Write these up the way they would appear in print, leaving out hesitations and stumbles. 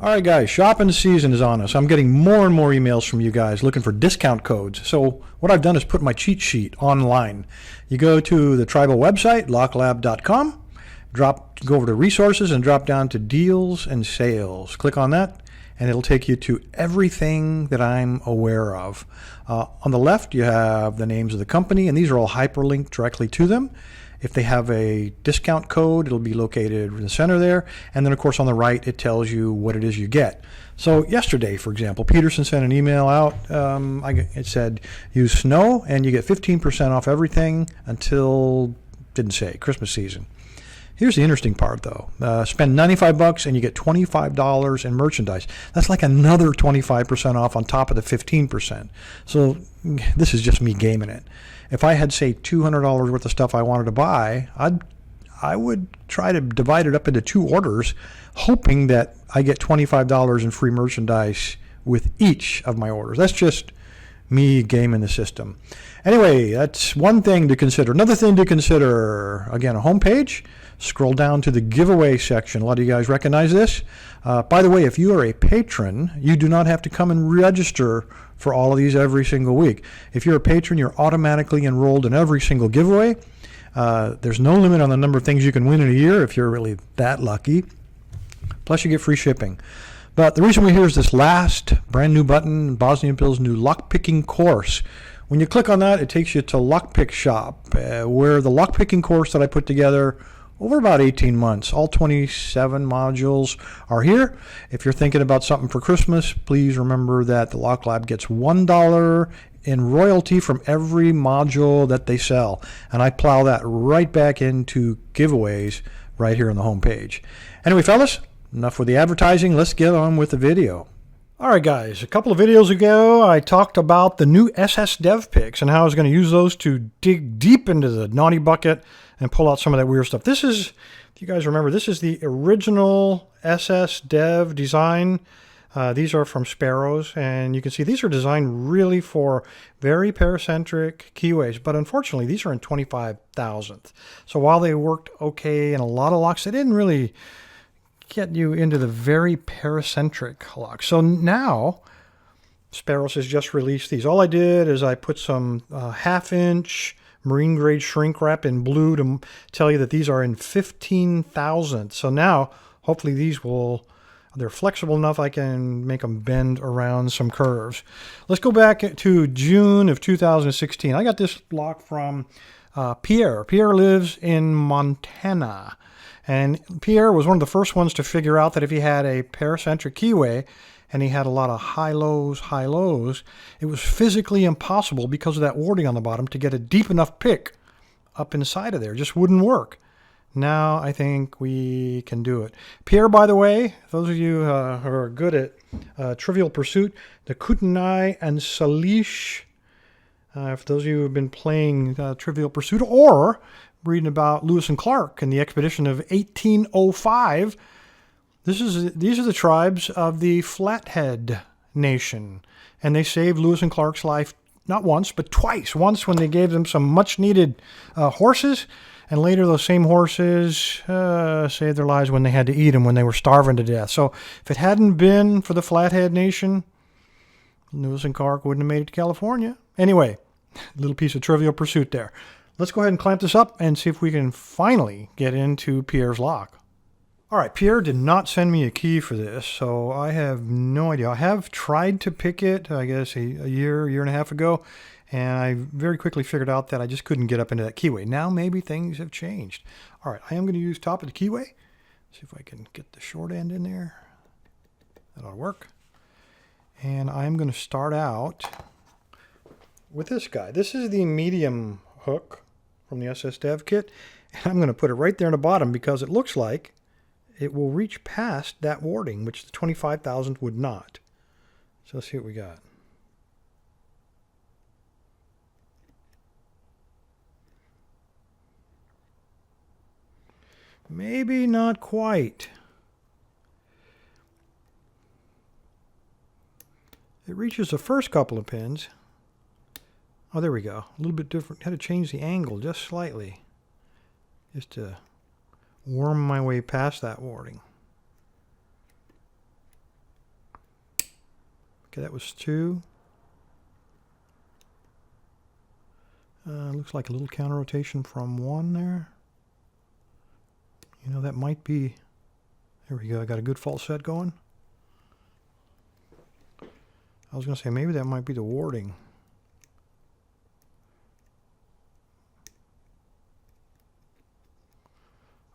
All right, guys, shopping season is on us. I'm getting more and more emails from you guys looking for discount codes. So what I've done is put my cheat sheet online. You go to the tribal website, LockLab.com, go over to resources and drop down to deals and sales. Click on that, and it'll take you to everything that I'm aware of. On the left, you have the names of the company, and these are all hyperlinked directly to them. If they have a discount code, it'll be located in the center there. And then, of course, on the right, it tells you what it is you get. So yesterday, for example, Peterson sent an email out. It said, use snow, and you get 15% off everything until, didn't say, Christmas season. Here's the interesting part, though. Spend $95 and you get $25 in merchandise. That's like another 25% off on top of the 15%. So this is just me gaming it. If I had, say, $200 worth of stuff I wanted to buy, I would try to divide it up into 2 orders, hoping that I get $25 in free merchandise with each of my orders. That's just me gaming the system. Anyway, that's one thing to consider. Another thing to consider, again, a homepage. Scroll down to the giveaway section. A lot of you guys recognize this. By the way, if you are a patron, you do not have to come and register for all of these every single week. If you're a patron, you're automatically enrolled in every single giveaway. There's no limit on the number of things you can win in a year if you're really that lucky. Plus, you get free shipping. But the reason we're here is this last brand new button, Bosnianbill's new lockpicking course. When you click on that, it takes you to Lockpick Shop, where the lockpicking course that I put together over about 18 months. All 27 modules are here. If you're thinking about something for Christmas, please remember that the LockLab gets $1 in royalty from every module that they sell. And I plow that right back into giveaways right here on the home page. Anyway, fellas, enough with the advertising. Let's get on with the video. All right, guys, a couple of videos ago, I talked about the new SS Dev picks and how I was going to use those to dig deep into the naughty bucket and pull out some of that weird stuff. This is, if you guys remember, this is the original SS Dev design. These are from Sparrows, and you can see these are designed really for very paracentric keyways, but unfortunately, these are in 25,000th. So while they worked okay in a lot of locks, they didn't really get you into the very paracentric lock. So now Sparrows has just released these. All I did is I put some half-inch marine grade shrink wrap in blue to tell you that these are in 15,000. So now hopefully they're flexible enough I can make them bend around some curves. Let's go back to June of 2016. I got this lock from Pierre. Pierre lives in Montana. And Pierre was one of the first ones to figure out that if he had a paracentric keyway and he had a lot of high lows, it was physically impossible because of that warding on the bottom to get a deep enough pick up inside of there. It just wouldn't work. Now I think we can do it. Pierre, by the way, those of you who are good at Trivial Pursuit, the Kootenai and Salish, for those of you who have been playing Trivial Pursuit or reading about Lewis and Clark and the expedition of 1805. These are the tribes of the Flathead Nation, and they saved Lewis and Clark's life not once but twice. Once when they gave them some much-needed horses, and later those same horses saved their lives when they had to eat them when they were starving to death. So if it hadn't been for the Flathead Nation, Lewis and Clark wouldn't have made it to California. Anyway, a little piece of Trivial Pursuit there. Let's go ahead and clamp this up and see if we can finally get into Pierre's lock. All right, Pierre did not send me a key for this, so I have no idea. I have tried to pick it, I guess, a year and a half ago, and I very quickly figured out that I just couldn't get up into that keyway. Now maybe things have changed. All right, I am going to use top of the keyway. See if I can get the short end in there. That ought to work. And I'm going to start out with this guy. This is the medium hook from the SS Dev kit, and I'm going to put it right there in the bottom because it looks like it will reach past that warding, which the 25,000 would not. So let's see what we got. Maybe not quite. It reaches the first couple of pins. Oh, there we go. A little bit different. Had to change the angle just slightly, just to worm my way past that warding. Okay, that was 2. Looks like a little counter rotation from 1 there. You know, that might be... There we go, I got a good fault set going. I was going to say, maybe that might be the warding.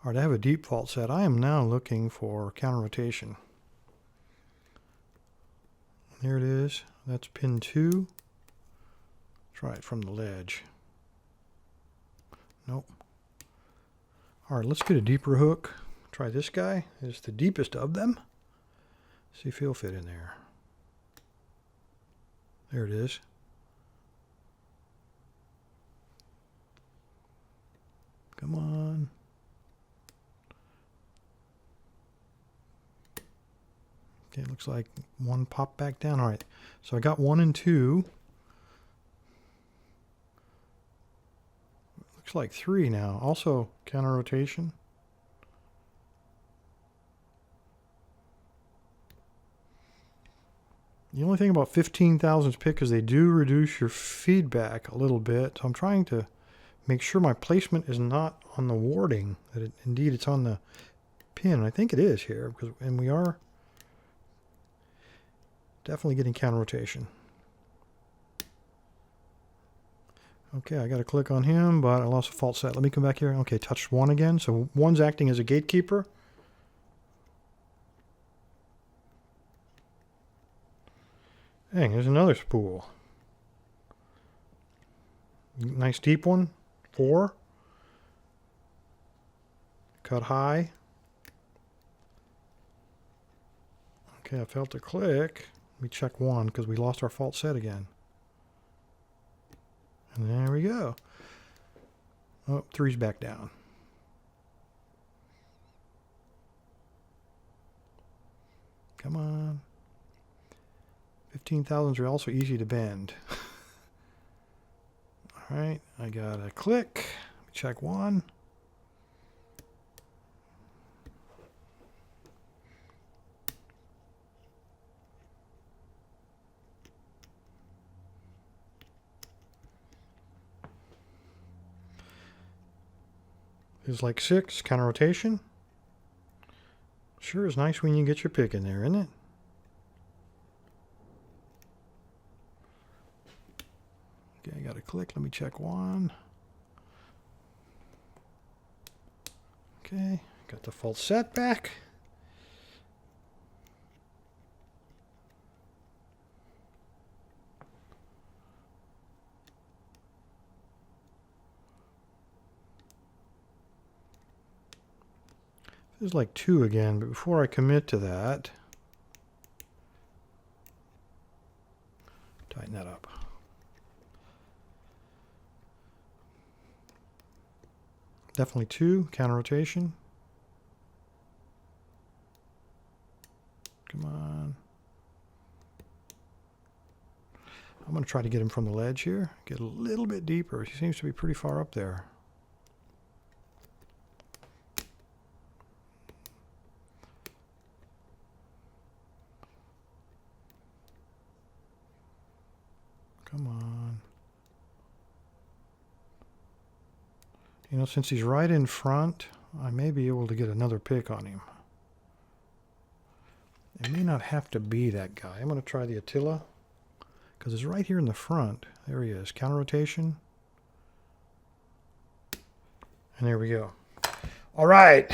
All right, I have a deep fault set. I am now looking for counter rotation. There it is. That's pin 2. Try it from the ledge. Nope. All right, let's get a deeper hook. Try this guy. It's the deepest of them. See if he'll fit in there. There it is. Come on. Okay, it looks like 1 popped back down. All right, so I got 1 and 2. Looks like 3 now. Also counter rotation. The only thing about 15,000s pick is they do reduce your feedback a little bit. So I'm trying to make sure my placement is not on the warding, that indeed it's on the pin. I think it is here, and we are definitely getting counter rotation. Okay, I got to click on him, but I lost a fault set. Let me come back here. Okay, touch 1 again. So 1's acting as a gatekeeper. Dang, there's another spool. Nice deep one. 4. Cut high. Okay, I felt a click. Let me check 1 because we lost our fault set again. And there we go. Oh, 3's back down. Come on. 15,000s are also easy to bend. All right, I got a click. Check 1. Is like 6, counter rotation. Sure is nice when you get your pick in there, isn't it? Okay, I got a click. Let me check 1. Okay, got the fault set back. There's like 2 again, but before I commit to that, tighten that up. Definitely 2, counter rotation. Come on. I'm going to try to get him from the ledge here. Get a little bit deeper. He seems to be pretty far up there. Come on. You know, since he's right in front, I may be able to get another pick on him. It may not have to be that guy. I'm going to try the Attila, because it's right here in the front. There he is. Counter rotation. And there we go. All right.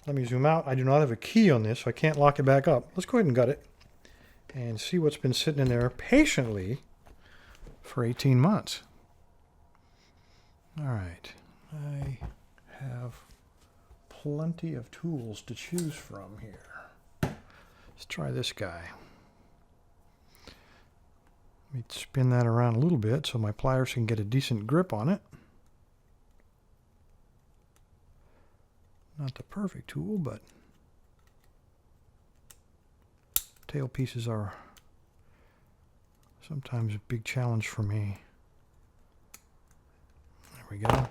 Let me zoom out. I do not have a key on this, so I can't lock it back up. Let's go ahead and gut it and see what's been sitting in there patiently for 18 months. All right. I have plenty of tools to choose from here. Let's try this guy. Let me spin that around a little bit so my pliers can get a decent grip on it. Not the perfect tool, but tail pieces are sometimes a big challenge for me. There we go.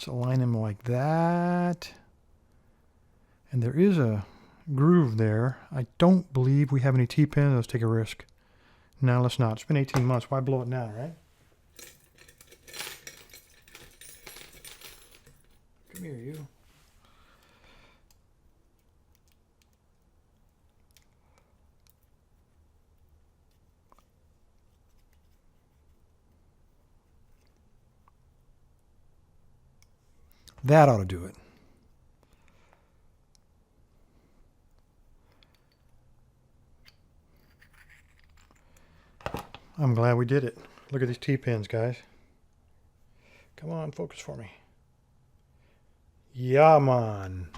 Let's align them like that. And there is a groove there. I don't believe we have any T-pins. Let's take a risk. No, let's not. It's been 18 months. Why blow it now, right? Come here, you. That ought to do it. I'm glad we did it. Look at these T-pins, guys. Come on, focus for me. Yeah, man.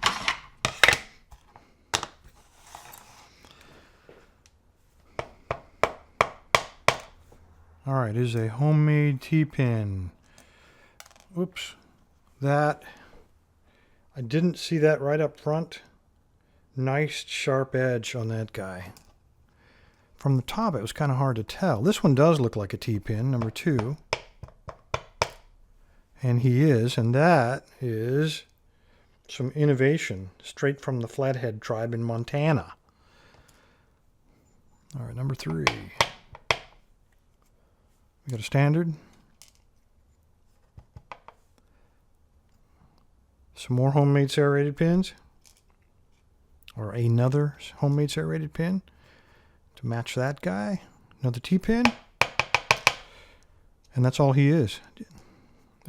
All right, here's a homemade T-pin. Oops. That, I didn't see that right up front. Nice sharp edge on that guy. From the top, it was kind of hard to tell. This one does look like a T-pin, number 2. And he is, and that is some innovation straight from the Flathead tribe in Montana. All right, number 3. We got a standard. Some more homemade serrated pins. Or another homemade serrated pin to match that guy. Another T-pin. And that's all he is.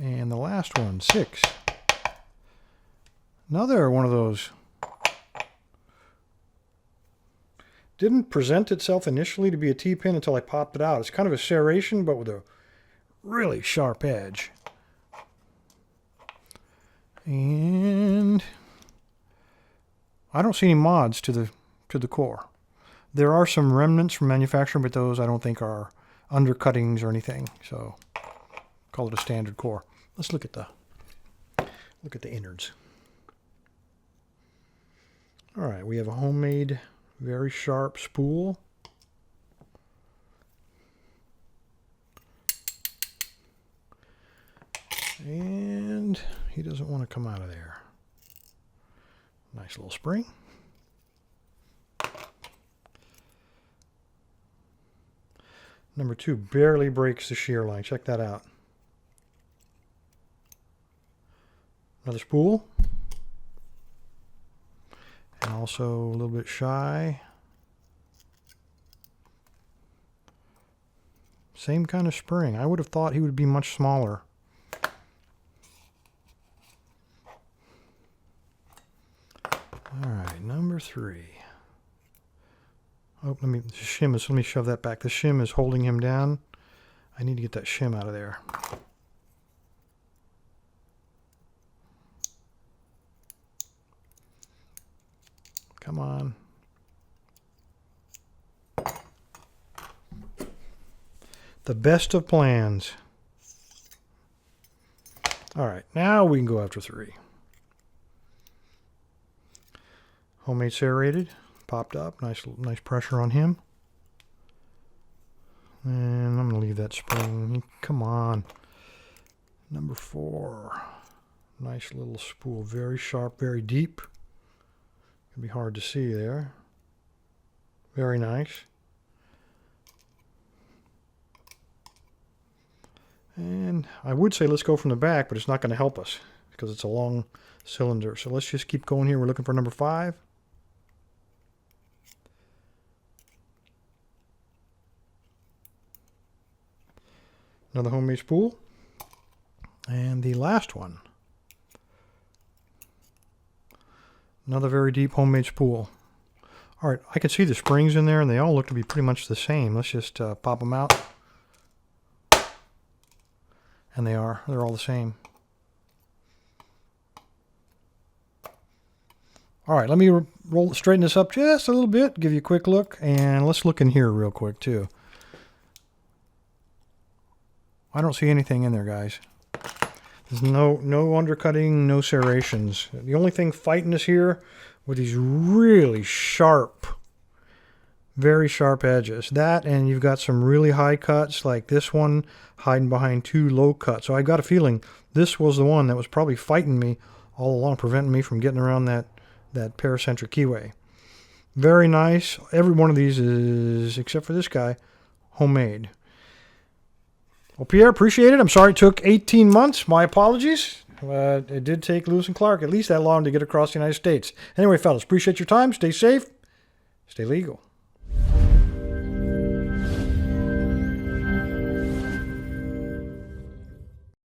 And the last one, 6. Another one of those. Didn't present itself initially to be a T-pin until I popped it out. It's kind of a serration, but with a really sharp edge. And I don't see any mods to the core. There are some remnants from manufacturing, but those I don't think are undercuttings or anything. So call it a standard core. Let's look at the innards. All right, we have a homemade, very sharp spool. And he doesn't want to come out of there. Nice little spring. Number 2 barely breaks the shear line. Check that out. Another spool. And also a little bit shy. Same kind of spring. I would have thought he would be much smaller. All right, number 3. Oh, let me shove that back. The shim is holding him down. I need to get that shim out of there. Come on. The best of plans. All right, now we can go after 3. Homemade serrated, popped up, nice pressure on him. And I'm gonna leave that spring. Come on. Number 4. Nice little spool, very sharp, very deep. Can be hard to see there. Very nice. And I would say let's go from the back, but it's not going to help us because it's a long cylinder. So let's just keep going here. We're looking for number 5. Another homemade spool. And the last one. Another very deep homemade spool. All right, I can see the springs in there, and they all look to be pretty much the same. Let's just pop them out. And they are. They're all the same. All right, let me straighten this up just a little bit, give you a quick look, and let's look in here real quick, too. I don't see anything in there, guys. There's no undercutting, no serrations. The only thing fighting us here with these really sharp, very sharp edges. That, and you've got some really high cuts like this one hiding behind 2 low cuts. So I got a feeling this was the one that was probably fighting me all along, preventing me from getting around that paracentric keyway. Very nice. Every one of these is, except for this guy, homemade. Well, Pierre, appreciate it. I'm sorry it took 18 months. My apologies. It did take Lewis and Clark at least that long to get across the United States. Anyway, fellas, appreciate your time. Stay safe. Stay legal.